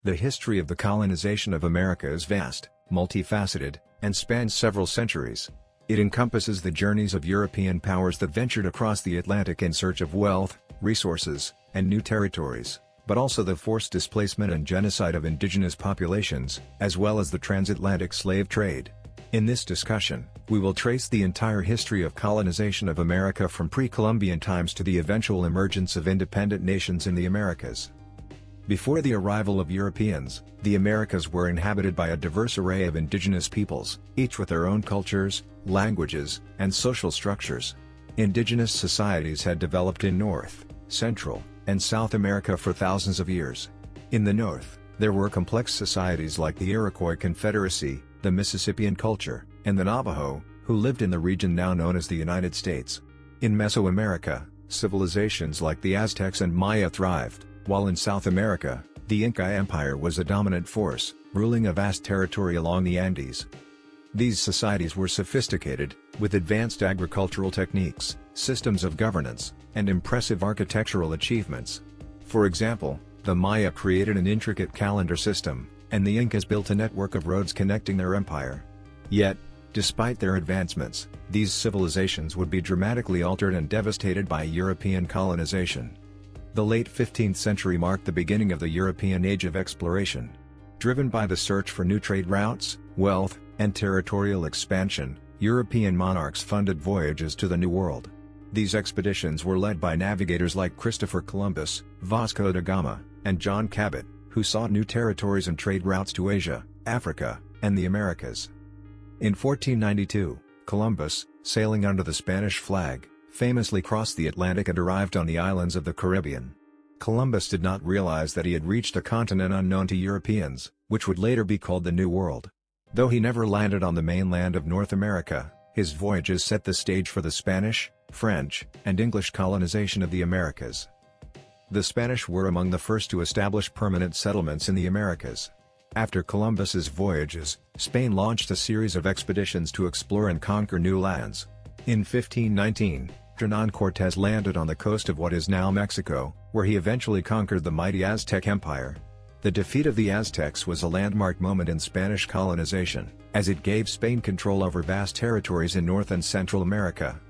The history of the colonization of America is vast, multifaceted, and spans several centuries. It encompasses the journeys of European powers that ventured across the Atlantic in search of wealth, resources, and new territories, but also the forced displacement and genocide of indigenous populations, as well as the transatlantic slave trade. In this discussion, we will trace the entire history of colonization of America from pre-Columbian times to the eventual emergence of independent nations in the Americas. Before the arrival of Europeans, the Americas were inhabited by a diverse array of indigenous peoples, each with their own cultures, languages, and social structures. Indigenous societies had developed in North, Central, and South America for thousands of years. In the North, there were complex societies like the Iroquois Confederacy, the Mississippian culture, and the Navajo, who lived in the region now known as the United States. In Mesoamerica, civilizations like the Aztecs and Maya thrived, while in South America, the Inca Empire was a dominant force, ruling a vast territory along the Andes. These societies were sophisticated, with advanced agricultural techniques, systems of governance, and impressive architectural achievements. For example, the Maya created an intricate calendar system, and the Incas built a network of roads connecting their empire. Yet, despite their advancements, these civilizations would be dramatically altered and devastated by European colonization. The late 15th century marked the beginning of the European Age of Exploration. Driven by the search for new trade routes, wealth, and territorial expansion, European monarchs funded voyages to the New World. These expeditions were led by navigators like Christopher Columbus, Vasco da Gama, and John Cabot, who sought new territories and trade routes to Asia, Africa, and the Americas. In 1492, Columbus, sailing under the Spanish flag, famously crossed the Atlantic and arrived on the islands of the Caribbean. Columbus did not realize that he had reached a continent unknown to Europeans, which would later be called the New World. Though he never landed on the mainland of North America, his voyages set the stage for the Spanish, French, and English colonization of the Americas. The Spanish were among the first to establish permanent settlements in the Americas. After Columbus's voyages, Spain launched a series of expeditions to explore and conquer new lands. In 1519, Hernán Cortés landed on the coast of what is now Mexico, where he eventually conquered the mighty Aztec Empire. The defeat of the Aztecs was a landmark moment in Spanish colonization, as it gave Spain control over vast territories in North and Central America.